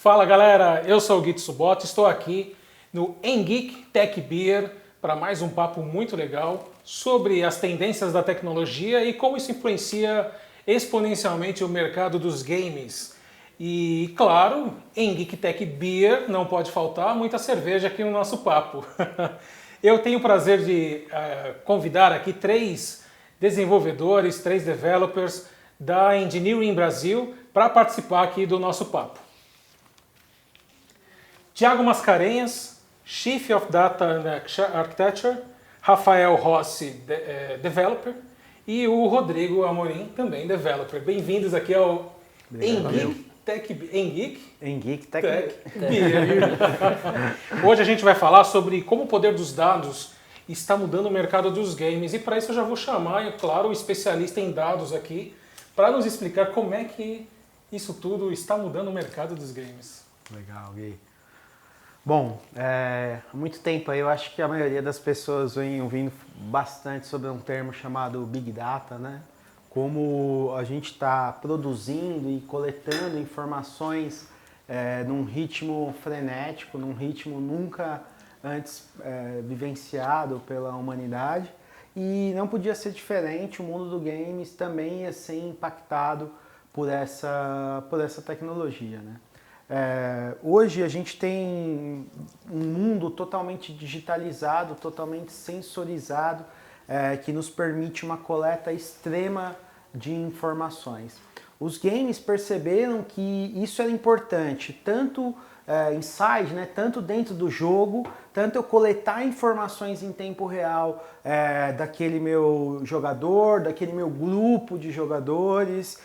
Fala galera, eu sou o Gui Tsubota, estou aqui no Engeek Tech Beer para mais um papo muito legal sobre as tendências da tecnologia e como isso influencia exponencialmente o mercado dos games. E claro, Engeek Tech Beer não pode faltar muita cerveja aqui no nosso papo. Eu tenho o prazer de convidar aqui 3 desenvolvedores, 3 developers da Engineering Brasil para participar aqui do nosso papo. Tiago Mascarenhas, Chief of Data and Architecture, Rafael Rossi, Developer, e o Rodrigo Amorim, também Developer. Bem-vindos aqui ao Engeek Tech Beer. Hoje a gente vai falar sobre como o poder dos dados está mudando o mercado dos games, e para isso eu já vou chamar, é claro, o especialista em dados aqui, para nos explicar como é que isso tudo está mudando o mercado dos games. Legal, Gui. Bom, há muito tempo aí eu acho que a maioria das pessoas vem ouvindo bastante sobre um termo chamado Big Data, né? Como a gente está produzindo e coletando informações num ritmo frenético, num ritmo nunca antes vivenciado pela humanidade. E não podia ser diferente, o mundo do games também ia ser impactado por essa tecnologia, né? Hoje a gente tem um mundo totalmente digitalizado, totalmente sensorizado, que nos permite uma coleta extrema de informações. Os games perceberam que isso era importante, tanto inside, né, tanto dentro do jogo, tanto eu coletar informações em tempo real daquele meu jogador, daquele meu grupo de jogadores,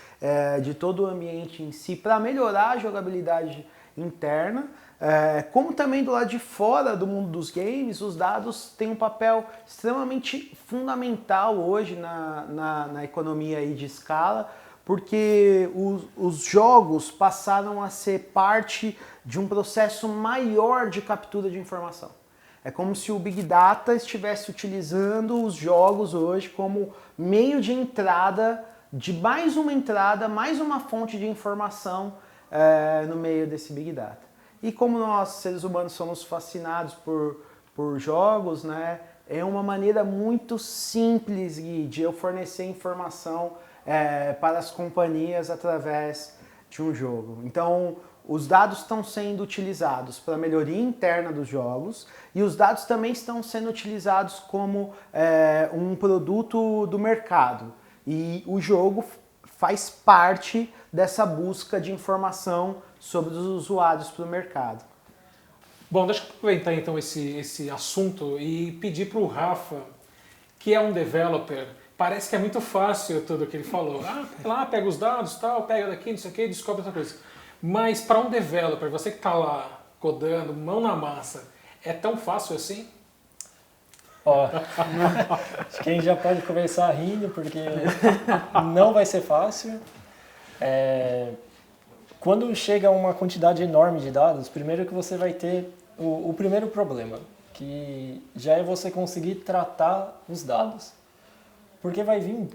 de todo o ambiente em si, para melhorar a jogabilidade interna, como também do lado de fora do mundo dos games, os dados têm um papel extremamente fundamental hoje na economia aí de escala, porque os jogos passaram a ser parte de um processo maior de captura de informação. É como se o Big Data estivesse utilizando os jogos hoje como meio de entrada, de mais uma fonte de informação no meio desse Big Data. E como nós, seres humanos, somos fascinados por jogos, né, é uma maneira muito simples, Gui, de eu fornecer informação para as companhias através de um jogo. Então, os dados estão sendo utilizados para a melhoria interna dos jogos e os dados também estão sendo utilizados como um produto do mercado. E o jogo faz parte dessa busca de informação sobre os usuários para o mercado. Bom, deixa eu aproveitar então esse assunto e pedir para o Rafa, que é um developer. Parece que é muito fácil tudo que ele falou. Lá, pega os dados, tal, pega daqui, não sei o que, descobre outra coisa. Mas para um developer, você que está lá codando, mão na massa, é tão fácil assim? Acho que a gente já pode começar rindo, porque não vai ser fácil. Quando chega uma quantidade enorme de dados, primeiro que você vai ter o primeiro problema, que já é você conseguir tratar os dados. Porque vai vir,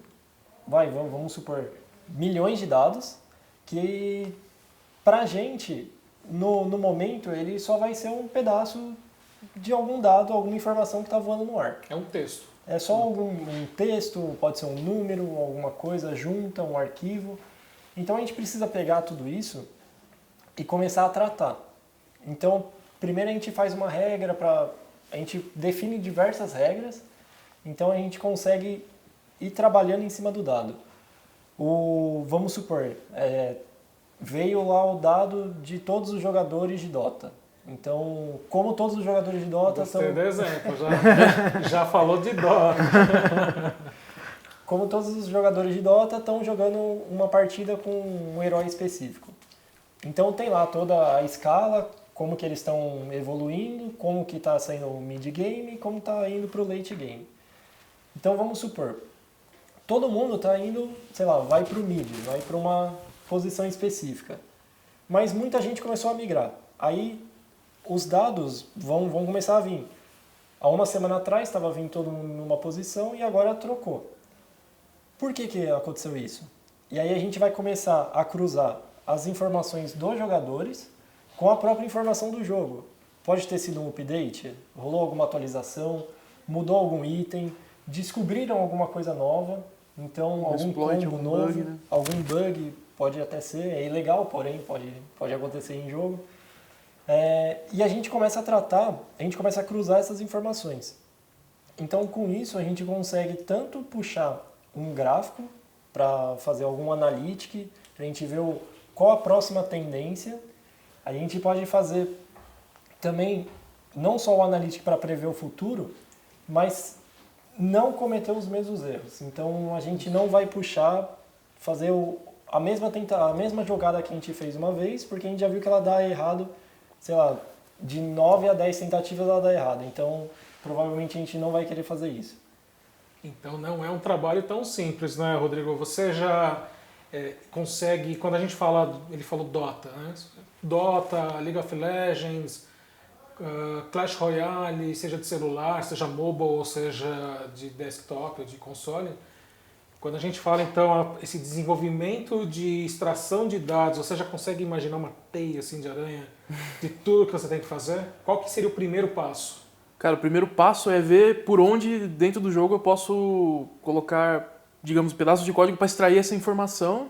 vamos supor, milhões de dados que pra gente, no momento, ele só vai ser um pedaço de algum dado, alguma informação que está voando no ar. É um texto. É só um texto, pode ser um número, alguma coisa junta, um arquivo. Então a gente precisa pegar tudo isso e começar a tratar. Então, primeiro a gente faz uma regra, a gente define diversas regras, então a gente consegue ir trabalhando em cima do dado. Vamos supor, veio lá o dado de todos os jogadores de Dota. Então, como todos os jogadores de Dota Gostei do exemplo, já falou de Dota. Como todos os jogadores de Dota estão jogando uma partida com um herói específico. Então tem lá toda a escala, como que eles estão evoluindo, como que está saindo o mid-game e como está indo para o late game. Então vamos supor, todo mundo está indo, sei lá, vai para o mid, vai para uma posição específica. Mas muita gente começou a migrar. Aí os dados vão começar a vir. Há uma semana atrás estava vindo todo mundo numa posição e agora trocou. Por que aconteceu isso? E aí a gente vai começar a cruzar as informações dos jogadores com a própria informação do jogo. Pode ter sido um update, rolou alguma atualização, mudou algum item, descobriram alguma coisa nova, então algum exploit, combo algum novo, bug, né? algum bug pode até ser, é ilegal, porém pode acontecer em jogo. E a gente começa a cruzar essas informações. Então, com isso, a gente consegue tanto puxar um gráfico para fazer algum analytic, para a gente ver qual a próxima tendência. A gente pode fazer também, não só o analytic para prever o futuro, mas não cometer os mesmos erros. Então, a gente não vai fazer a mesma jogada que a gente fez uma vez, porque a gente já viu que ela dá errado, sei lá, de 9 a 10 tentativas ela dá errado. Então, provavelmente a gente não vai querer fazer isso. Então não é um trabalho tão simples, né, Rodrigo? Você já consegue, quando a gente fala, ele falou Dota, né? Dota, League of Legends, Clash Royale, seja de celular, seja mobile, ou seja de desktop ou de console. Quando a gente fala, então, esse desenvolvimento de extração de dados, você já consegue imaginar uma teia assim, de aranha de tudo que você tem que fazer? Qual que seria o primeiro passo? Cara, o primeiro passo é ver por onde dentro do jogo eu posso colocar, digamos, pedaços de código para extrair essa informação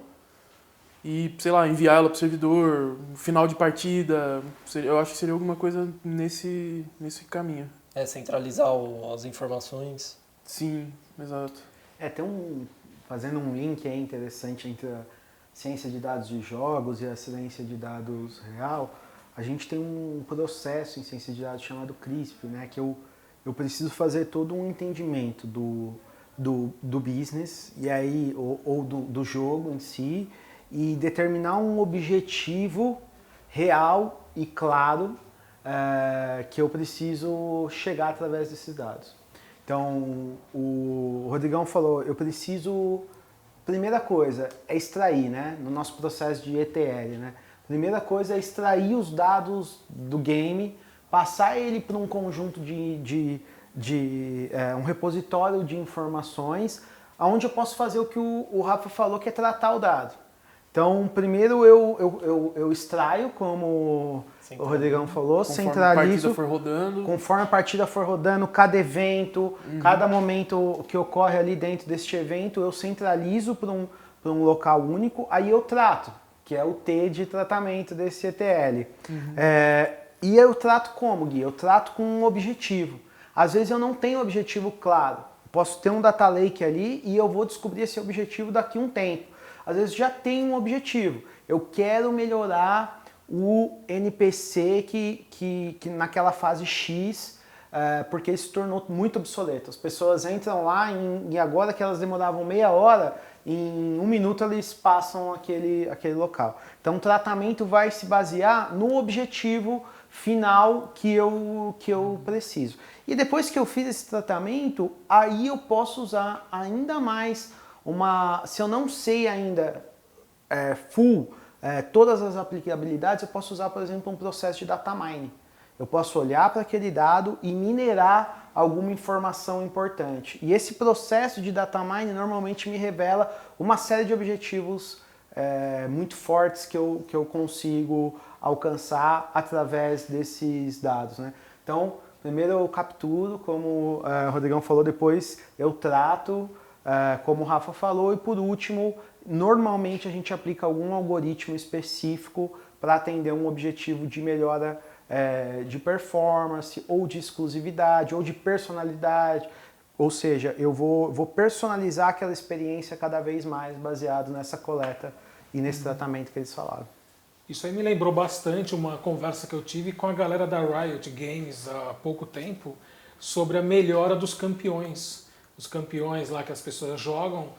e, sei lá, enviá-la para o servidor, final de partida. Eu acho que seria alguma coisa nesse caminho. Centralizar as informações. Sim, exato. Fazendo um link aí interessante entre a ciência de dados de jogos e a ciência de dados real, a gente tem um processo em ciência de dados chamado CRISP, né, que eu preciso fazer todo um entendimento do business e aí, ou do jogo em si e determinar um objetivo real e claro que eu preciso chegar através desses dados. Então, o Rodrigão falou, primeira coisa é extrair, né, no nosso processo de ETL, né? Primeira coisa é extrair os dados do game, passar ele para um conjunto um repositório de informações, onde eu posso fazer o que o Rafa falou, que é tratar o dado. Então, primeiro eu extraio, como o Rodrigão falou, centralizo. Conforme a partida for rodando, cada evento, cada momento que ocorre ali dentro deste evento, eu centralizo para um local único, aí eu trato, que é o T de tratamento desse ETL. E eu trato como, Gui? Eu trato com um objetivo. Às vezes eu não tenho objetivo claro. Posso ter um data lake ali e eu vou descobrir esse objetivo daqui a um tempo. Às vezes já tem um objetivo. Eu quero melhorar o NPC que naquela fase X, porque ele se tornou muito obsoleto. As pessoas entram lá e agora que elas demoravam meia hora, em 1 minuto eles passam aquele local. Então o tratamento vai se basear no objetivo final que eu preciso. E depois que eu fiz esse tratamento, aí eu posso usar ainda mais se eu não sei ainda todas as aplicabilidades, eu posso usar, por exemplo, um processo de data mining. Eu posso olhar para aquele dado e minerar alguma informação importante. E esse processo de data mining normalmente me revela uma série de objetivos muito fortes que eu consigo alcançar através desses dados, né? Então, primeiro eu capturo, como o Rodrigão falou, depois eu trato, como o Rafa falou, e por último, normalmente a gente aplica algum algoritmo específico para atender um objetivo de melhora de performance, ou de exclusividade, ou de personalidade. Ou seja, eu vou personalizar aquela experiência cada vez mais baseado nessa coleta e nesse tratamento que eles falaram. Isso aí me lembrou bastante uma conversa que eu tive com a galera da Riot Games há pouco tempo sobre a melhora dos campeões. Os campeões lá que as pessoas jogam,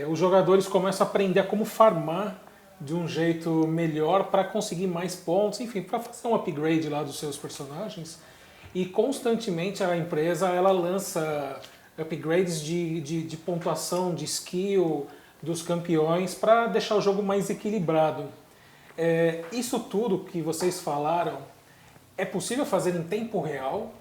os jogadores começam a aprender a como farmar de um jeito melhor para conseguir mais pontos, enfim, para fazer um upgrade lá dos seus personagens. E constantemente a empresa ela lança upgrades de pontuação, de skill dos campeões para deixar o jogo mais equilibrado. Isso tudo que vocês falaram é possível fazer em tempo real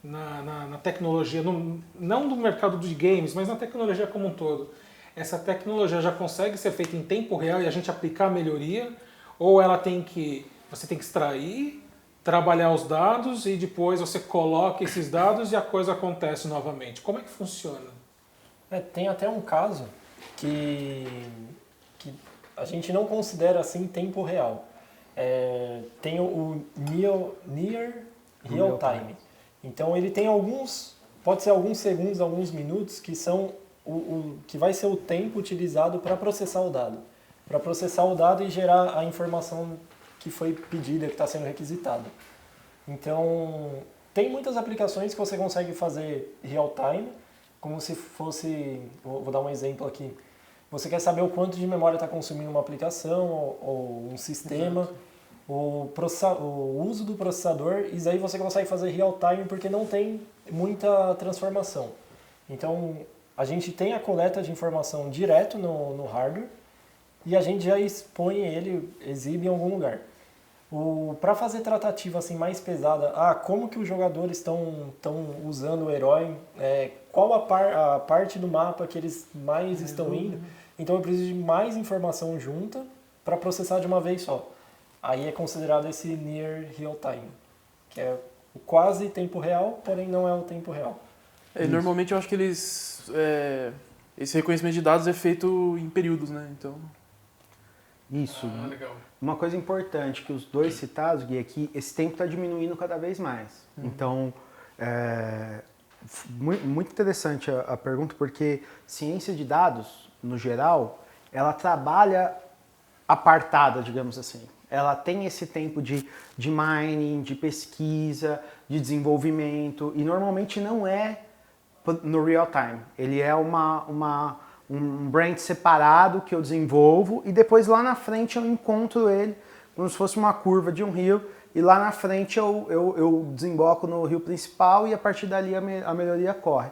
na tecnologia, não no mercado de games, mas na tecnologia como um todo. Essa tecnologia já consegue ser feita em tempo real e a gente aplicar a melhoria? Ou ela tem que Você tem que extrair, trabalhar os dados e depois você coloca esses dados e a coisa acontece novamente. Como é que funciona? Tem até um caso que a gente não considera assim tempo real. Tem o Near Real Time. Então ele tem pode ser alguns segundos, alguns minutos que são que vai ser o tempo utilizado para processar o dado. Para processar o dado e gerar a informação que foi pedida, que está sendo requisitada. Então, tem muitas aplicações que você consegue fazer real time, como se fosse, vou dar um exemplo aqui, você quer saber o quanto de memória está consumindo uma aplicação ou um sistema, o uso do processador, e aí você consegue fazer real time porque não tem muita transformação. Então, a gente tem a coleta de informação direto no hardware e a gente já expõe ele, exibe em algum lugar. Para fazer tratativa assim, mais pesada, como que os jogadores estão usando o herói, qual a parte do mapa que eles mais estão indo, então eu preciso de mais informação junta para processar de uma vez só. Aí é considerado esse Near Real Time, que é o quase tempo real, porém não é o tempo real. Normalmente eu acho que esse reconhecimento de dados é feito em períodos, né? Então... Isso. Legal. Uma coisa importante que os dois citados, Gui, é que esse tempo está diminuindo cada vez mais. Então, muito interessante a pergunta, porque ciência de dados, no geral, ela trabalha apartada, digamos assim. Ela tem esse tempo de mining, de pesquisa, de desenvolvimento, e normalmente não é no real time. Ele é um brand separado que eu desenvolvo e depois lá na frente eu encontro ele como se fosse uma curva de um rio e lá na frente eu desemboco no rio principal e a partir dali a melhoria corre.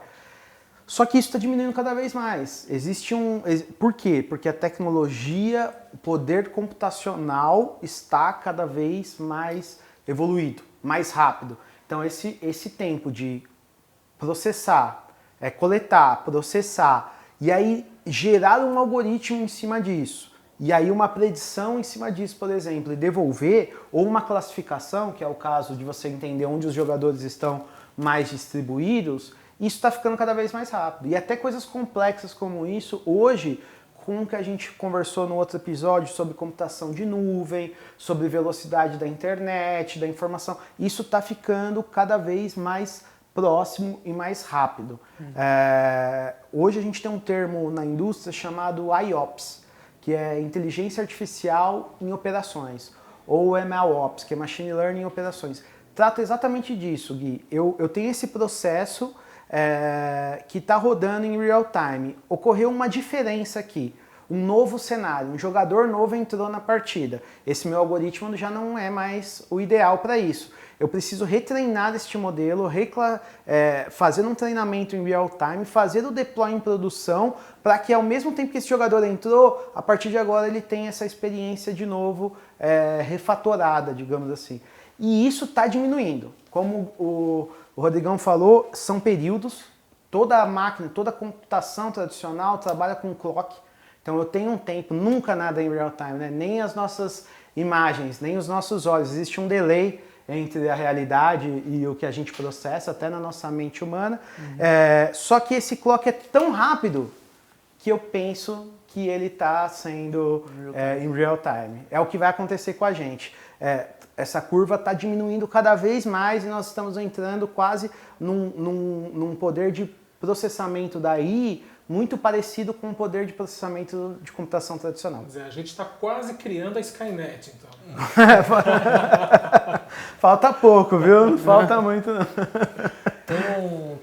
Só que isso está diminuindo cada vez mais. Por quê? Porque a tecnologia, o poder computacional está cada vez mais evoluído, mais rápido. Então esse tempo de processar, coletar, processar e aí gerar um algoritmo em cima disso. E aí uma predição em cima disso, por exemplo, e devolver, ou uma classificação, que é o caso de você entender onde os jogadores estão mais distribuídos, isso está ficando cada vez mais rápido. E até coisas complexas como isso, hoje, com o que a gente conversou no outro episódio sobre computação de nuvem, sobre velocidade da internet, da informação, isso está ficando cada vez mais próximo e mais rápido. Hoje a gente tem um termo na indústria chamado IOPS, que é Inteligência Artificial em Operações, ou MLOps, que é Machine Learning em Operações. Trata exatamente disso, Gui. Eu tenho esse processo que está rodando em real time. Ocorreu uma diferença aqui, um novo cenário, um jogador novo entrou na partida. Esse meu algoritmo já não é mais o ideal para isso. Eu preciso retreinar este modelo, fazer um treinamento em real time, fazer o deploy em produção, para que ao mesmo tempo que esse jogador entrou, a partir de agora ele tenha essa experiência de novo refatorada, digamos assim. E isso está diminuindo. Como o Rodrigão falou, são períodos, toda a máquina, toda a computação tradicional trabalha com clock. Então eu tenho um tempo, nunca nada em real time, né? Nem as nossas imagens, nem os nossos olhos, existe um delay entre a realidade e o que a gente processa, até na nossa mente humana. Só que esse clock é tão rápido que eu penso que ele está sendo em real time. É o que vai acontecer com a gente. Essa curva está diminuindo cada vez mais e nós estamos entrando quase num poder de processamento da AI muito parecido com o poder de processamento de computação tradicional. Quer dizer, a gente está quase criando a Skynet, então. Falta pouco, viu? Não falta muito, não.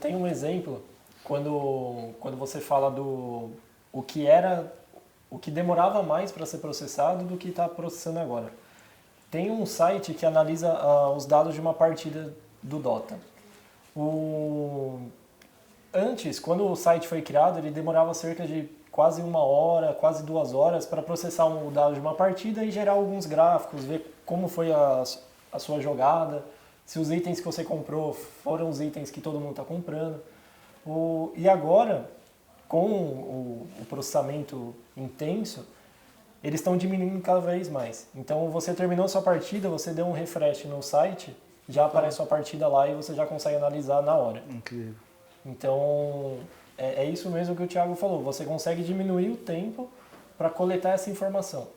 Tem um exemplo, quando você fala o que demorava mais para ser processado do que está processando agora. Tem um site que analisa os dados de uma partida do Dota. Antes, quando o site foi criado, ele demorava cerca de quase 1 hora, quase 2 horas para processar o dado de uma partida e gerar alguns gráficos, ver como foi a sua jogada, se os itens que você comprou foram os itens que todo mundo está comprando. E agora, com o processamento intenso, eles estão diminuindo cada vez mais. Então você terminou sua partida, você deu um refresh no site, já aparece sua partida lá e você já consegue analisar na hora. Incrível. Então é isso mesmo que o Thiago falou, você consegue diminuir o tempo para coletar essa informação.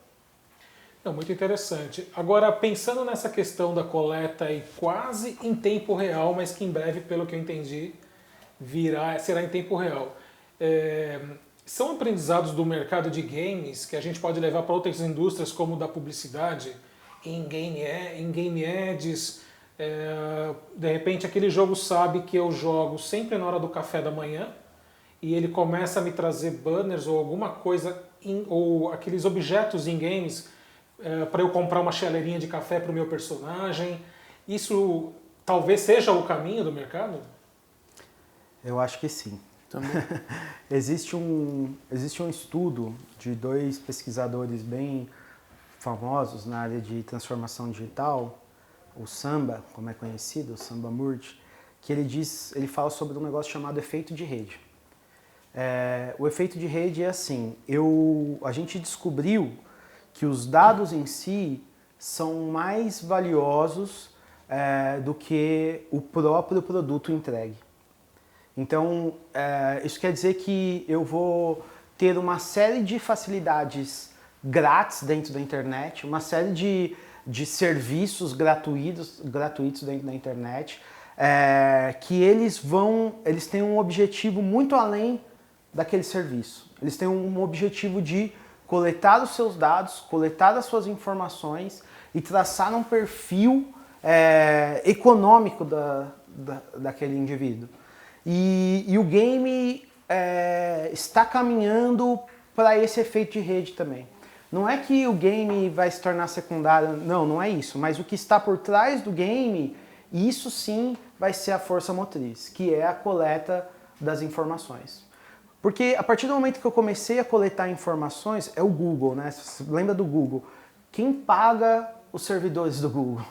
Não, muito interessante. Agora, pensando nessa questão da coleta e quase em tempo real, mas que em breve, pelo que eu entendi, será em tempo real. São aprendizados do mercado de games que a gente pode levar para outras indústrias, como da publicidade, em game ads. De repente, aquele jogo sabe que eu jogo sempre na hora do café da manhã e ele começa a me trazer banners ou alguma coisa, ou aqueles objetos em games para eu comprar uma chaleirinha de café para o meu personagem. Isso talvez seja o caminho do mercado? Eu acho que sim. Também. Existe um estudo de 2 pesquisadores bem famosos na área de transformação digital, o Samba, como é conhecido, o Samba Murti, que ele fala sobre um negócio chamado efeito de rede. O efeito de rede é assim, a gente descobriu que os dados em si são mais valiosos do que o próprio produto entregue. Então, isso quer dizer que eu vou ter uma série de facilidades grátis dentro da internet, uma série de serviços gratuitos dentro da internet, que eles têm um objetivo muito além daquele serviço. Eles têm um objetivo de coletar os seus dados, coletar as suas informações e traçar um perfil econômico daquele indivíduo. E o game está caminhando para esse efeito de rede também. Não é que o game vai se tornar secundário, não é isso. Mas o que está por trás do game, isso sim vai ser a força motriz, que é a coleta das informações. Porque a partir do momento que eu comecei a coletar informações, é o Google, né? Você lembra do Google? Quem paga os servidores do Google?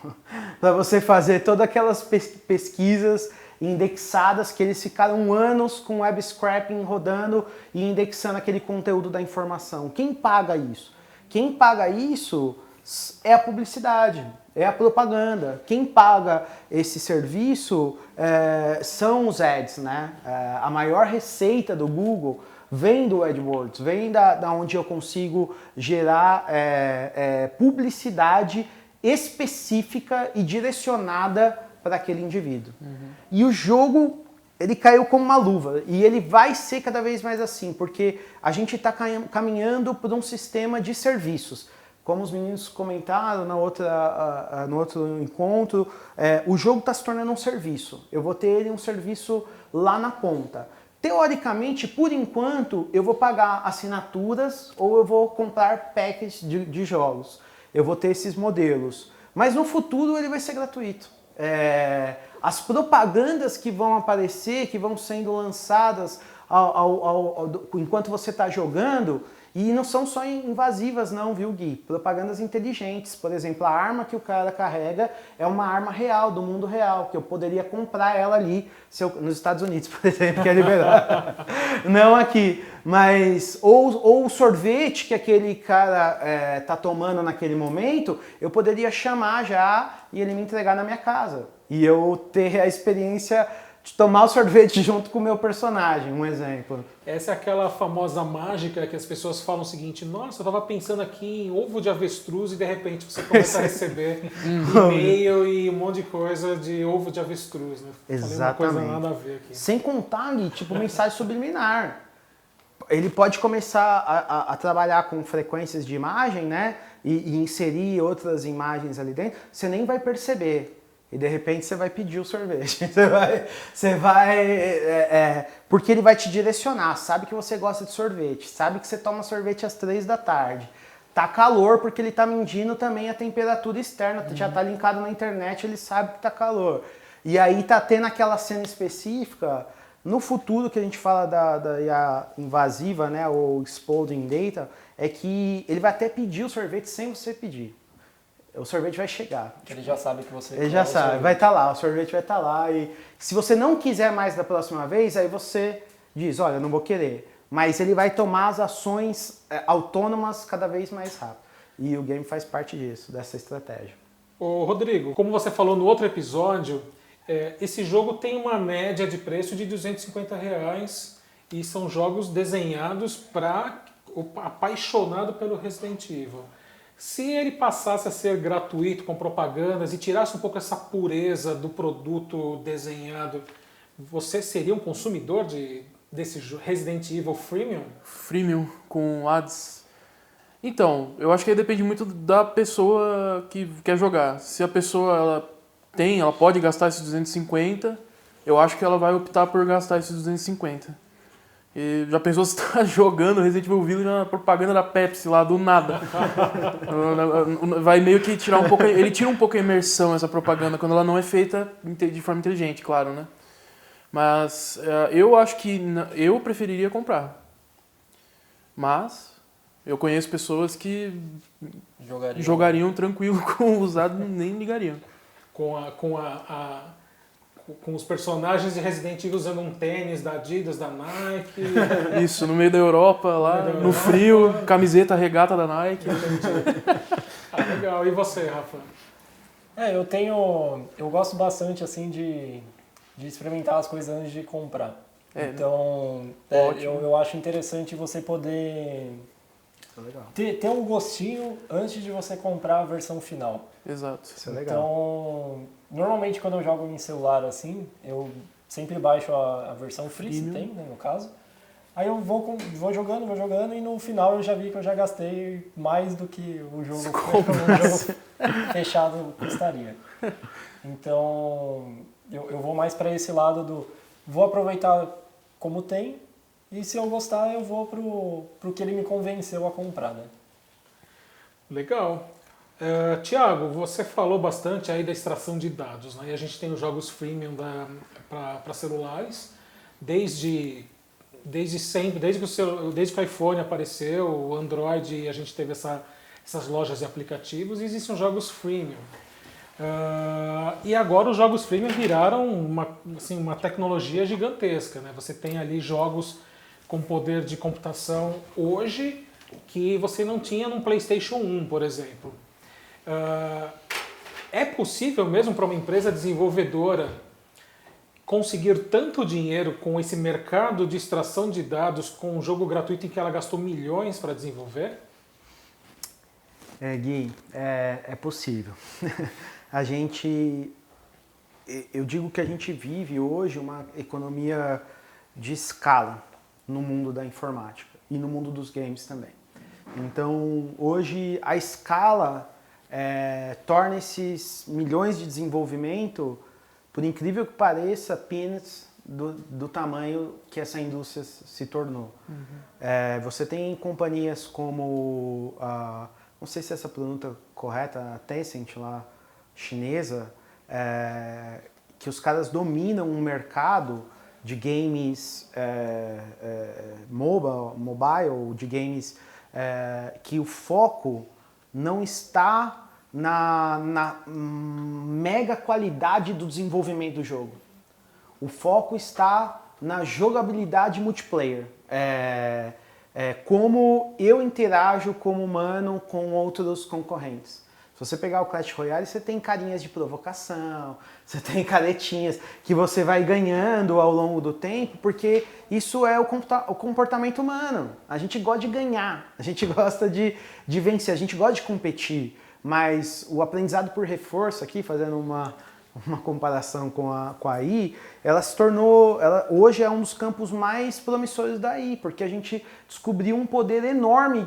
Para você fazer todas aquelas pesquisas indexadas que eles ficaram anos com web scraping rodando e indexando aquele conteúdo da informação. Quem paga isso? Quem paga isso é a publicidade, é a propaganda. Quem paga esse serviço são os ads, né? A maior receita do Google vem do AdWords, vem da onde eu consigo gerar publicidade específica e direcionada para aquele indivíduo. E o jogo, ele caiu como uma luva e ele vai ser cada vez mais assim, porque a gente está caminhando por um sistema de serviços. Como os meninos comentaram no outro encontro, o jogo está se tornando um serviço. Eu vou ter um serviço lá na ponta. Teoricamente, por enquanto, eu vou pagar assinaturas ou eu vou comprar packs de jogos. Eu vou ter esses modelos. Mas no futuro ele vai ser gratuito. As propagandas que vão aparecer, que vão sendo lançadas enquanto você está jogando, e não são só invasivas não, viu, Gui? Propagandas inteligentes. Por exemplo, a arma que o cara carrega é uma arma real, do mundo real, que eu poderia comprar ela ali, nos Estados Unidos, por exemplo, que é liberado. Não aqui. Mas, ou o sorvete que aquele cara tá tomando naquele momento, eu poderia chamar já e ele me entregar na minha casa. E eu ter a experiência de tomar o sorvete junto com o meu personagem, um exemplo. Essa é aquela famosa mágica que as pessoas falam o seguinte: nossa, eu estava pensando aqui em ovo de avestruz e de repente você começa a receber e-mail e um monte de coisa de ovo de avestruz, né? Exatamente. Falei uma coisa nada a ver aqui. Sem contar, Gui, tipo mensagem subliminar. Ele pode começar a trabalhar com frequências de imagem, né? E inserir outras imagens ali dentro, você nem vai perceber. E de repente você vai pedir o sorvete. Porque ele vai te direcionar. Sabe que você gosta de sorvete. Sabe que você toma sorvete às 3 da tarde. Tá calor porque ele tá medindo também a temperatura externa. Já tá linkado na internet, ele sabe que tá calor. E aí tá tendo aquela cena específica. No futuro que a gente fala da IA invasiva, né, ou exploding data, é que ele vai até pedir o sorvete sem você pedir. O sorvete vai chegar. Ele já sabe que você Ele já sabe, vai estar lá, o sorvete vai estar lá. E se você não quiser mais da próxima vez, aí você diz, olha, eu não vou querer. mas ele vai tomar as ações autônomas cada vez mais rápido. E o game faz parte disso, dessa estratégia. Ô, Rodrigo, como você falou no outro episódio, esse jogo tem uma média de preço de R$250 e são jogos desenhados para o apaixonado pelo Resident Evil. Se ele passasse a ser gratuito, com propagandas, e tirasse um pouco essa pureza do produto desenhado, você seria um consumidor desse Resident Evil Freemium? Freemium com ads. Então, eu acho que aí depende muito da pessoa que quer jogar. Se a pessoa ela pode gastar esses 250, eu acho que ela vai optar por gastar esses 250. E já pensou se tá jogando Resident Evil Village na propaganda da Pepsi lá, do nada. Vai meio que tirar um pouco... Ele tira um pouco a imersão, essa propaganda, quando ela não é feita de forma inteligente, claro, né? Mas eu acho que eu preferiria comprar. Mas eu conheço pessoas que jogariam tranquilo com o usado e nem ligariam. Com os personagens de Resident Evil usando um tênis da Adidas, da Nike. Isso, no meio da Europa, lá, no frio, camiseta regata da Nike. Legal. E você, Rafa? Eu gosto bastante, assim, de experimentar as coisas antes de comprar. Então, eu acho interessante você poder ter um gostinho antes de você comprar a versão final. Exato. Isso é legal. Então, normalmente quando eu jogo em celular assim, eu sempre baixo a versão free, se tem, né, no caso. Aí eu vou jogando e no final eu já vi que eu já gastei mais do que o jogo fechado custaria. Então, eu vou mais para esse lado vou aproveitar como tem, e se eu gostar eu vou pro que ele me convenceu a comprar, né? Legal. Tiago, você falou bastante aí da extração de dados, né? E a gente tem os jogos freemium para celulares, desde sempre, desde que o iPhone apareceu, o Android, e a gente teve essas lojas de aplicativos, e existem os jogos freemium. E agora os jogos freemium viraram uma tecnologia gigantesca, né? Você tem ali jogos com poder de computação hoje que você não tinha num PlayStation 1, por exemplo. É possível mesmo para uma empresa desenvolvedora conseguir tanto dinheiro com esse mercado de extração de dados com um jogo gratuito em que ela gastou milhões para desenvolver? Gui, é possível. Eu digo que a gente vive hoje uma economia de escala no mundo da informática e no mundo dos games também. Então, hoje a escala torna esses milhões de desenvolvimento, por incrível que pareça, peanuts do tamanho que essa indústria se tornou. Você tem companhias como, não sei se essa pronúncia é correta, a Tencent lá, chinesa, que os caras dominam um mercado de games mobile, de games que o foco não está na mega qualidade do desenvolvimento do jogo. O foco está na jogabilidade multiplayer. Como eu interajo como humano com outros concorrentes. Se você pegar o Clash Royale, você tem carinhas de provocação, você tem caretinhas que você vai ganhando ao longo do tempo, porque isso é o comportamento humano. A gente gosta de ganhar, a gente gosta de vencer, a gente gosta de competir, mas o aprendizado por reforço aqui, fazendo uma comparação com a AI, ela se tornou, hoje é um dos campos mais promissores da AI, porque a gente descobriu um poder enorme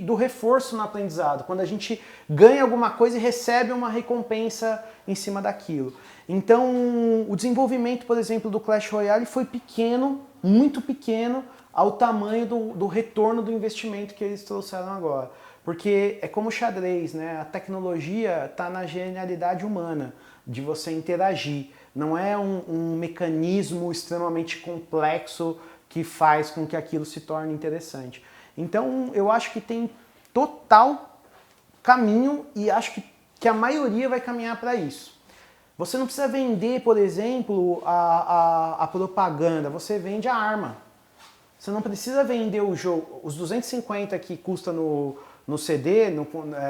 do reforço no aprendizado, quando a gente ganha alguma coisa e recebe uma recompensa em cima daquilo. Então, o desenvolvimento, por exemplo, do Clash Royale foi pequeno, muito pequeno, ao tamanho do retorno do investimento que eles trouxeram agora. Porque é como o xadrez, né? A tecnologia está na genialidade humana, de você interagir. Não é um mecanismo extremamente complexo que faz com que aquilo se torne interessante. Então, eu acho que tem total caminho e acho que a maioria vai caminhar para isso. Você não precisa vender, por exemplo, a propaganda, você vende a arma. Você não precisa vender o jogo, os 250 que custa no CD,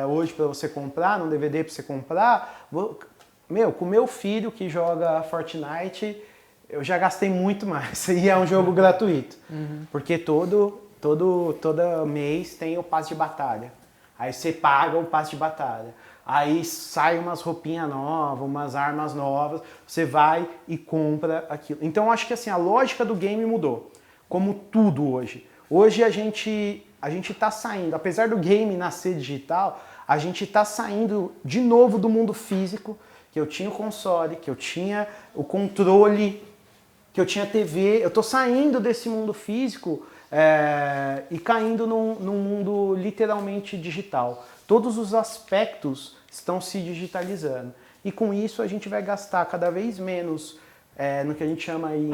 hoje para você comprar, no DVD para você comprar. Com o meu filho que joga Fortnite, eu já gastei muito mais. E é um jogo gratuito. Porque todo mês tem o passe de batalha. Aí você paga o passe de batalha. Aí sai umas roupinhas novas, umas armas novas, você vai e compra aquilo. Então eu acho que assim, a lógica do game mudou, como tudo hoje. Hoje a gente está saindo, apesar do game nascer digital, a gente está saindo de novo do mundo físico, que eu tinha o console, que eu tinha o controle, que eu tinha TV. Eu estou saindo desse mundo físico e caindo num mundo literalmente digital. Todos os aspectos estão se digitalizando. E com isso a gente vai gastar cada vez menos no que a gente chama aí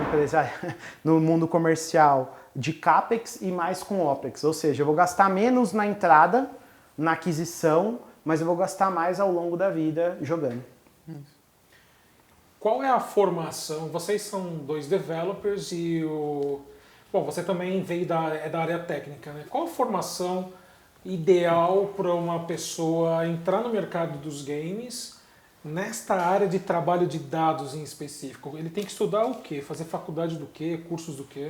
no mundo comercial de CAPEX e mais com OPEX. Ou seja, eu vou gastar menos na entrada, na aquisição, mas eu vou gastar mais ao longo da vida jogando. Qual é a formação? Vocês são 2 developers e Bom, você também veio da área técnica, né? Qual a formação ideal para uma pessoa entrar no mercado dos games nesta área de trabalho de dados em específico? Ele tem que estudar o quê? Fazer faculdade do quê? Cursos do quê?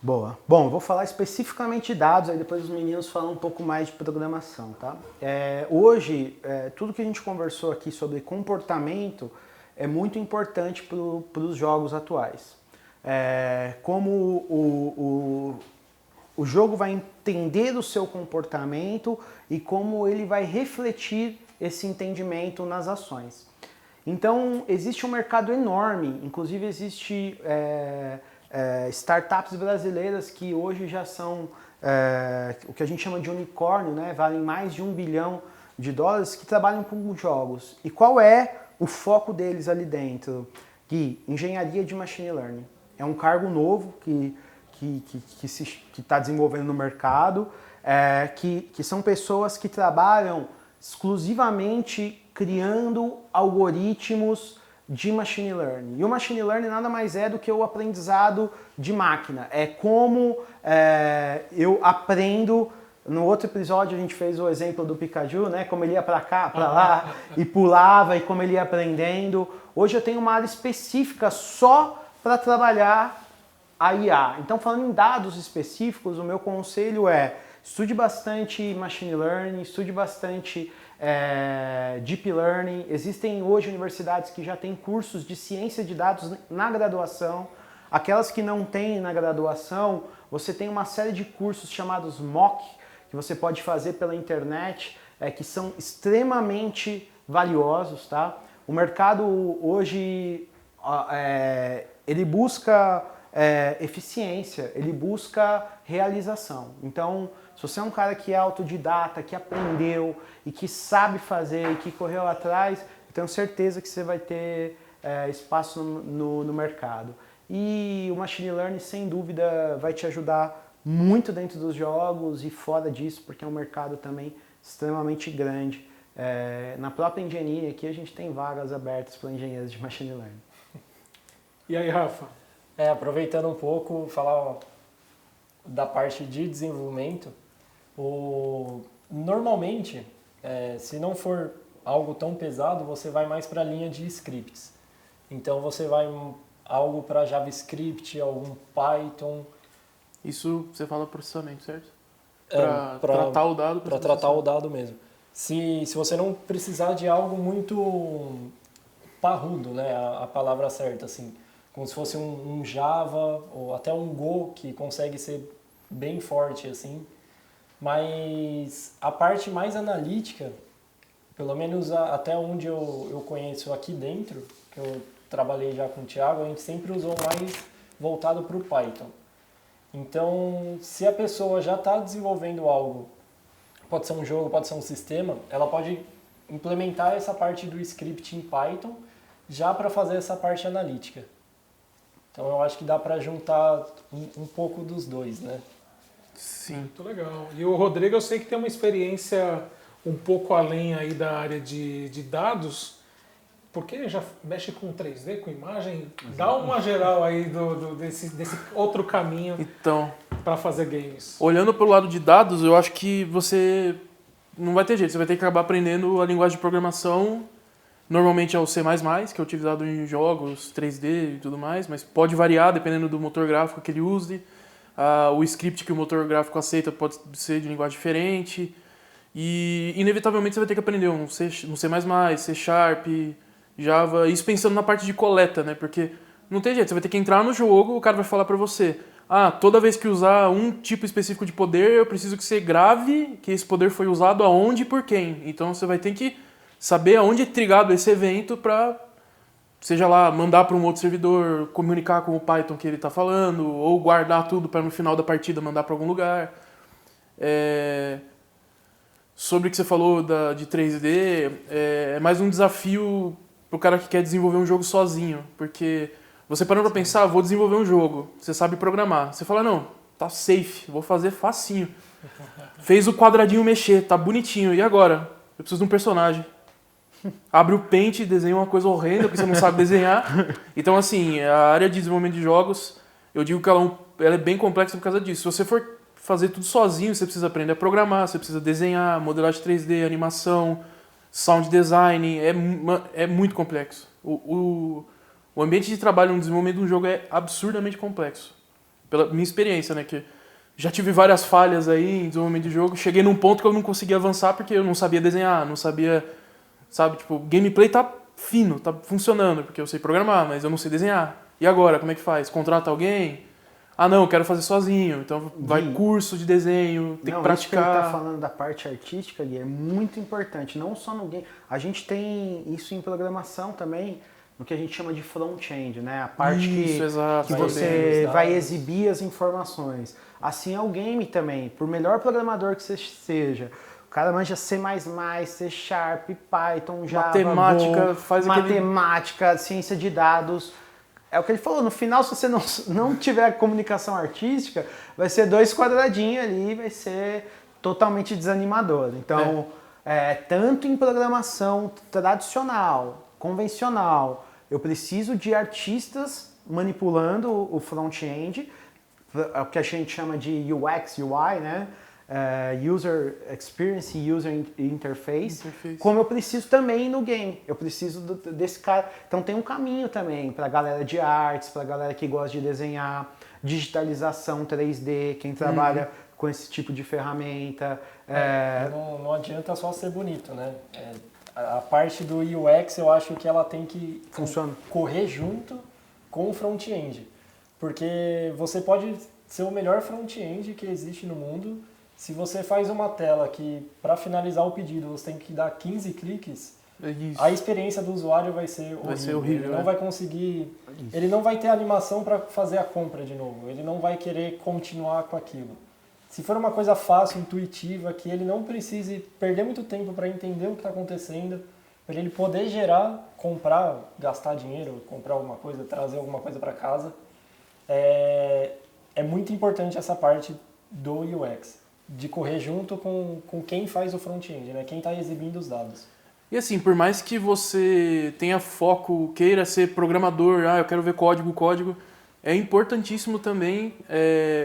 Boa. Bom, eu vou falar especificamente de dados, aí depois os meninos falam um pouco mais de programação, tá? Hoje, tudo que a gente conversou aqui sobre comportamento é muito importante para os jogos atuais. Como o jogo vai entender o seu comportamento e como ele vai refletir esse entendimento nas ações. Então, existe um mercado enorme, inclusive existe startups brasileiras que hoje já são o que a gente chama de unicórnio, né? Valem mais de $1 bilhão, que trabalham com jogos. E qual é o foco deles ali dentro? Gui, engenharia de machine learning. É um cargo novo que está desenvolvendo no mercado, que são pessoas que trabalham exclusivamente criando algoritmos de machine learning. E o machine learning nada mais é do que o aprendizado de máquina. É como eu aprendo. No outro episódio a gente fez o exemplo do Pikachu, né? Como ele ia para cá, para lá e pulava e como ele ia aprendendo. Hoje eu tenho uma área específica só para trabalhar a IA. Então, falando em dados específicos, o meu conselho é estude bastante machine learning, estude bastante deep learning. Existem hoje universidades que já têm cursos de ciência de dados na graduação. Aquelas que não têm na graduação, você tem uma série de cursos chamados MOOC, que você pode fazer pela internet, que são extremamente valiosos, tá? O mercado hoje ele busca eficiência, ele busca realização. Então, se você é um cara que é autodidata, que aprendeu e que sabe fazer e que correu atrás, eu tenho certeza que você vai ter espaço no mercado. E o Machine Learning, sem dúvida, vai te ajudar muito dentro dos jogos e fora disso, porque é um mercado também extremamente grande. Na própria engenharia aqui, a gente tem vagas abertas para engenheiros de Machine Learning. E aí, Rafa? Aproveitando um pouco, falar da parte de desenvolvimento, normalmente, se não for algo tão pesado, você vai mais para a linha de scripts. Então você vai algo para JavaScript, algum Python. Isso você fala processamento, certo? Para tratar o dado. Para tratar o dado mesmo. Se você não precisar de algo muito parrudo, né, a palavra certa, assim, como se fosse um Java ou até um Go, que consegue ser bem forte, assim. Mas a parte mais analítica, pelo menos até onde eu conheço aqui dentro, que eu trabalhei já com o Thiago, a gente sempre usou mais voltado para o Python. Então, se a pessoa já está desenvolvendo algo, pode ser um jogo, pode ser um sistema, ela pode implementar essa parte do script em Python já para fazer essa parte analítica. Então eu acho que dá para juntar um pouco dos dois, né? Sim. Muito legal. E o Rodrigo, eu sei que tem uma experiência um pouco além aí da área de dados, porque já mexe com 3D, com imagem. Dá uma geral aí desse outro caminho. Então, para fazer games? Olhando pelo lado de dados, eu acho que você não vai ter jeito. Você vai ter que acabar aprendendo a linguagem de programação. Normalmente é o C++, que é utilizado em jogos 3D e tudo mais, mas pode variar dependendo do motor gráfico que ele use. O script que o motor gráfico aceita pode ser de linguagem diferente. E, inevitavelmente, você vai ter que aprender um C++, C Sharp, Java. Isso pensando na parte de coleta, né? Porque não tem jeito, você vai ter que entrar no jogo, o cara vai falar pra você: toda vez que usar um tipo específico de poder, eu preciso que você grave que esse poder foi usado aonde e por quem. Então você vai ter que saber aonde é trigado esse evento pra, seja lá, mandar para um outro servidor, comunicar com o Python que ele tá falando, ou guardar tudo para no final da partida mandar para algum lugar. Sobre o que você falou de 3D, é mais um desafio pro cara que quer desenvolver um jogo sozinho, porque você parando pra pensar, vou desenvolver um jogo, você sabe programar. Você fala, não, tá safe, vou fazer facinho. Fez o quadradinho mexer, tá bonitinho, e agora? Eu preciso de um personagem. Abre o Paint e desenha uma coisa horrenda, porque você não sabe desenhar. Então, assim, a área de desenvolvimento de jogos, eu digo que ela é bem complexa por causa disso. Se você for fazer tudo sozinho, você precisa aprender a programar, você precisa desenhar, modelagem 3D, animação, sound design, é muito complexo. O ambiente de trabalho no desenvolvimento de um jogo é absurdamente complexo. Pela minha experiência, né, que já tive várias falhas aí em desenvolvimento de jogo, cheguei num ponto que eu não conseguia avançar porque eu não sabia desenhar, não sabia, sabe, tipo, gameplay tá fino, tá funcionando, porque eu sei programar, mas eu não sei desenhar. E agora, como é que faz? Contrata alguém? Não, eu quero fazer sozinho, então vai curso de desenho, tem que praticar. Isso que ele tá falando da parte artística ali é muito importante, não só no game. A gente tem isso em programação também, no que a gente chama de front-end, né? A parte que você vai exibir as informações. Assim é o game também, por melhor programador que você seja. O cara manja C++, C Sharp, Python, Java, matemática, matemática, ciência de dados. É o que ele falou, no final, se você não tiver comunicação artística, vai ser 2 quadradinhos ali, vai ser totalmente desanimador. Então, tanto em programação tradicional, convencional, eu preciso de artistas manipulando o front-end, o que a gente chama de UX, UI, né? User Experience e User Interface, como eu preciso também no game. Eu preciso desse cara. Então tem um caminho também para a galera de artes, para a galera que gosta de desenhar, digitalização 3D, quem trabalha com esse tipo de ferramenta. Não adianta só ser bonito, né? A parte do UX eu acho que ela tem que correr junto com o front-end. Porque você pode ser o melhor front-end que existe no mundo. Se você faz uma tela que, para finalizar o pedido, você tem que dar 15 cliques, a experiência do usuário vai ser horrível. Ele não vai conseguir, ele não vai ter animação para fazer a compra de novo, ele não vai querer continuar com aquilo. Se for uma coisa fácil, intuitiva, que ele não precise perder muito tempo para entender o que está acontecendo, para ele poder gerar, comprar, gastar dinheiro, comprar alguma coisa, trazer alguma coisa para casa, é muito importante essa parte do UX. De correr junto com quem faz o front-end, né? Quem está exibindo os dados. E assim, por mais que você tenha foco, queira ser programador, eu quero ver código, é importantíssimo também,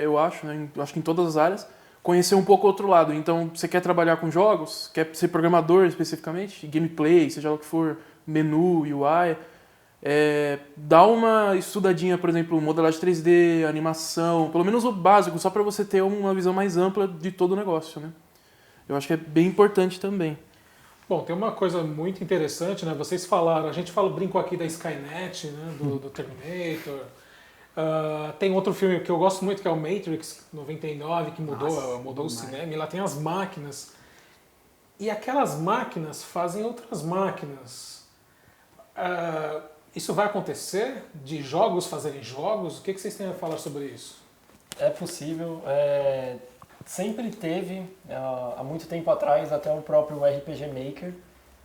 eu acho, né? Eu acho que em todas as áreas, conhecer um pouco o outro lado. Então, você quer trabalhar com jogos, quer ser programador especificamente, gameplay, seja lá o que for, menu, UI, dá uma estudadinha, por exemplo, modelagem 3D, animação, pelo menos o básico, só para você ter uma visão mais ampla de todo o negócio, né? Eu acho que é bem importante também. Bom, tem uma coisa muito interessante, né? Vocês falaram, a gente brincou aqui da Skynet, né? Do Terminator. Tem outro filme que eu gosto muito, que é o Matrix 99, que mudou o cinema, e lá tem as máquinas. E aquelas máquinas fazem outras máquinas. Isso vai acontecer? De jogos fazerem jogos? O que vocês têm a falar sobre isso? É possível. Sempre teve, há muito tempo atrás, até o próprio RPG Maker,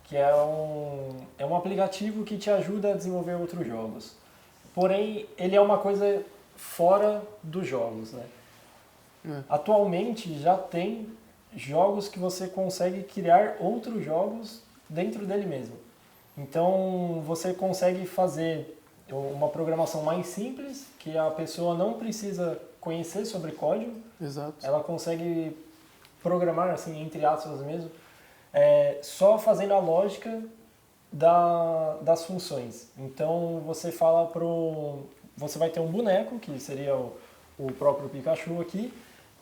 que é um aplicativo que te ajuda a desenvolver outros jogos. Porém, ele é uma coisa fora dos jogos, né? Atualmente já tem jogos que você consegue criar outros jogos dentro dele mesmo. Então, você consegue fazer uma programação mais simples, que a pessoa não precisa conhecer sobre código, Exato. ela consegue programar, assim, entre aspas mesmo, só fazendo a lógica das funções. Então você fala você vai ter um boneco, que seria o próprio Pikachu aqui,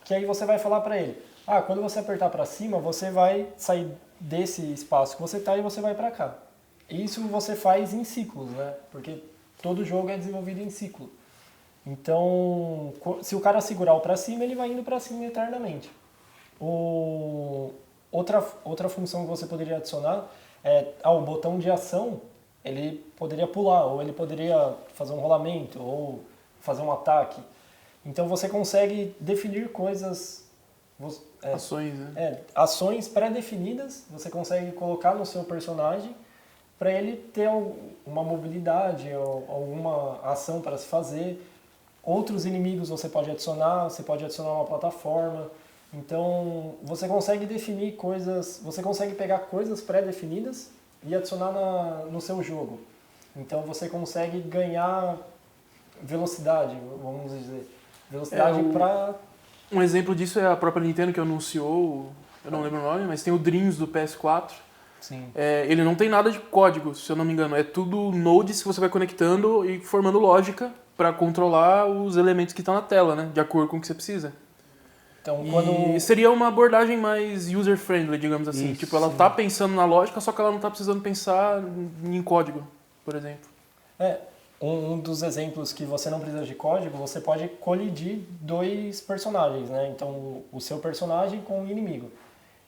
que aí você vai falar para ele, quando você apertar para cima, você vai sair desse espaço que você está e você vai para cá. Isso você faz em ciclos, né? Porque todo jogo é desenvolvido em ciclo. Então, se o cara segurar o para cima, ele vai indo para cima eternamente. Outra função que você poderia adicionar o botão de ação, ele poderia pular, ou ele poderia fazer um rolamento, ou fazer um ataque. Então você consegue definir coisas... Ações, né? Ações pré-definidas, você consegue colocar no seu personagem para ele ter uma mobilidade, ou alguma ação para se fazer. Outros inimigos você pode adicionar uma plataforma. Então, você consegue definir coisas, você consegue pegar coisas pré-definidas e adicionar no seu jogo. Então, você consegue ganhar velocidade, vamos dizer. Velocidade para... Um exemplo disso é a própria Nintendo que anunciou, eu não lembro o nome, mas tem o Dreams do PS4. Sim. Ele não tem nada de código, se eu não me engano. É tudo nodes que você vai conectando e formando lógica para controlar os elementos que estão na tela, né? De acordo com o que você precisa. Então, E seria uma abordagem mais user-friendly, digamos assim. Isso, tipo, ela tá pensando na lógica, só que ela não tá precisando pensar em código, por exemplo. Um dos exemplos que você não precisa de código, você pode colidir dois personagens, né? Então, o seu personagem com o inimigo.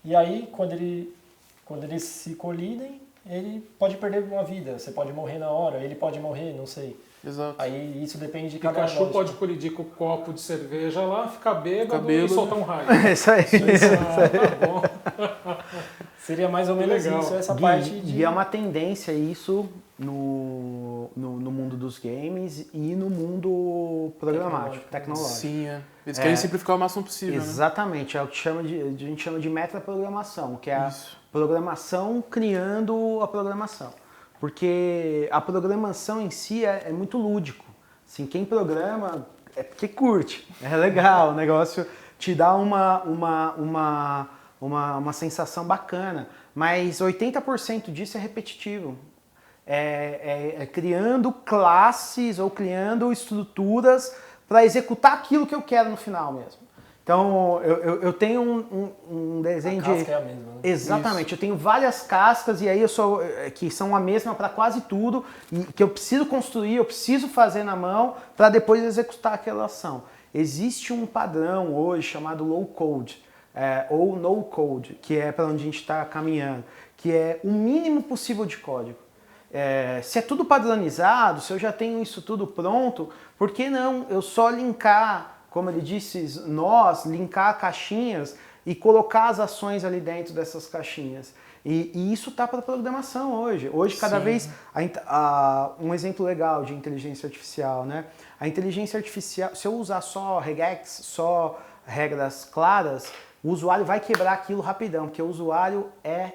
E aí, quando eles se colidem, ele pode perder uma vida. Você pode morrer na hora, ele pode morrer, não sei. Exato. Aí isso depende de O cada Pikachu pode colidir com o copo de cerveja lá, ficar bêbado e soltar um raio. Isso aí. Tá bom. Seria mais ou menos legal. isso, essa parte de... E é uma tendência isso no mundo dos games e no mundo programático, tecnológico. Sim, Eles querem simplificar o máximo possível, né? Exatamente, é o que a gente chama de metaprogramação, que é a programação criando a programação. Porque a programação em si é muito lúdico. Assim, quem programa é porque curte, é legal, o negócio te dá uma sensação bacana, mas 80% disso é repetitivo. Criando classes ou criando estruturas para executar aquilo que eu quero no final mesmo. Então, eu tenho um desenho A casca é a mesma, né? Exatamente, eu tenho várias cascas e aí que são a mesma para quase tudo, e que eu preciso construir, eu preciso fazer na mão para depois executar aquela ação. Existe um padrão hoje chamado low code, ou no code, que é para onde a gente está caminhando, que é o mínimo possível de código. Se é tudo padronizado, se eu já tenho isso tudo pronto, por que não eu só linkar, como ele disse, linkar caixinhas e colocar as ações ali dentro dessas caixinhas. E isso está para programação hoje. Hoje, cada vez, um exemplo legal de inteligência artificial, né? A inteligência artificial, se eu usar só regex, só regras claras, o usuário vai quebrar aquilo rapidão, porque o usuário é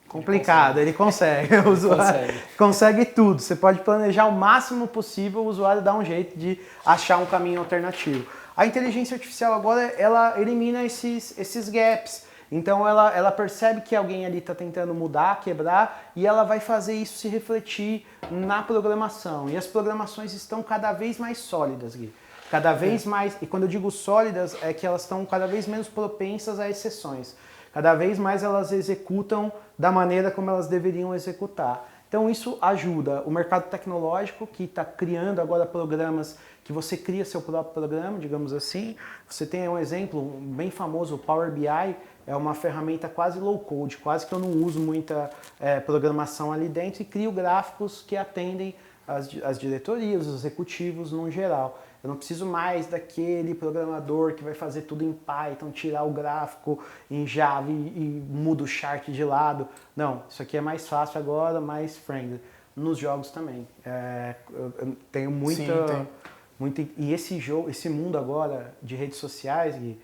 complicado, ele consegue. O usuário consegue tudo. Você pode planejar o máximo possível, o usuário dá um jeito de achar um caminho alternativo. A inteligência artificial agora, ela elimina esses gaps. Então ela percebe que alguém ali está tentando mudar, quebrar, e ela vai fazer isso se refletir na programação. E as programações estão cada vez mais sólidas, Gui. Cada vez mais, e quando eu digo sólidas, é que elas estão cada vez menos propensas a exceções. Cada vez mais elas executam da maneira como elas deveriam executar. Então isso ajuda o mercado tecnológico, que está criando agora programas que você cria seu próprio programa, digamos assim. Você tem um exemplo bem famoso, o Power BI, é uma ferramenta quase low code, quase que eu não uso muita programação ali dentro, e crio gráficos que atendem as diretorias, os executivos no geral. Eu não preciso mais daquele programador que vai fazer tudo em Python, tirar o gráfico em Java e muda o chart de lado. Não, isso aqui é mais fácil agora, mais friendly. Nos jogos também. Eu tenho muita... Sim, e esse mundo agora de redes sociais, Gui,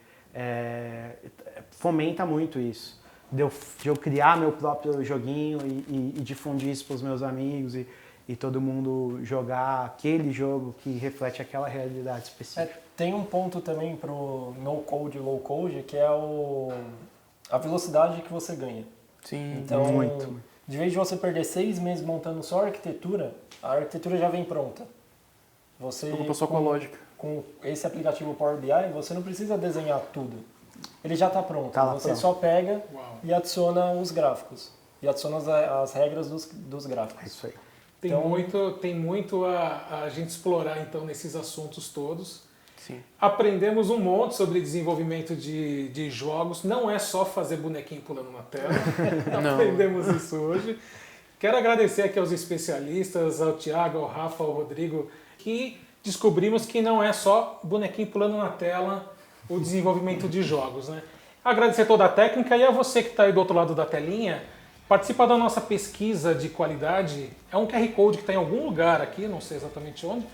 fomenta muito isso. De eu criar meu próprio joguinho e difundir isso para os meus amigos e todo mundo jogar aquele jogo que reflete aquela realidade específica. Tem um ponto também pro no code e low code, que é a velocidade que você ganha. Sim. Então, Muito. de vez de você perder 6 meses montando só a arquitetura já vem pronta. Você, Preocupa só com a lógica. com esse aplicativo Power BI, você não precisa desenhar tudo. Ele já está pronto. Tá lá Você pronto. só pega Uau. e adiciona os gráficos. E adiciona as regras dos É gráficos. isso aí. Tem muito a gente explorar então nesses assuntos todos. Sim. Aprendemos um monte sobre desenvolvimento de jogos. Não é só fazer bonequinho pulando na tela. Não. Aprendemos isso hoje. Quero agradecer aqui aos especialistas, ao Thiago, ao Rafa, ao Rodrigo, que descobrimos que não é só bonequinho pulando na tela o desenvolvimento de jogos, né? Agradecer toda a técnica e a você que está aí do outro lado da telinha. Participa da nossa pesquisa de qualidade. É um QR Code que está em algum lugar aqui, não sei exatamente onde.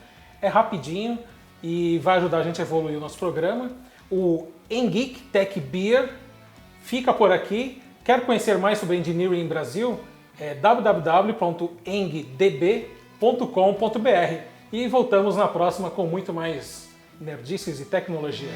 É rapidinho e vai ajudar a gente a evoluir o nosso programa. O Engeek Tech Beer fica por aqui. Quer conhecer mais sobre Engineering em Brasil? É www.engdb.com.br. E voltamos na próxima com muito mais nerdices e tecnologia.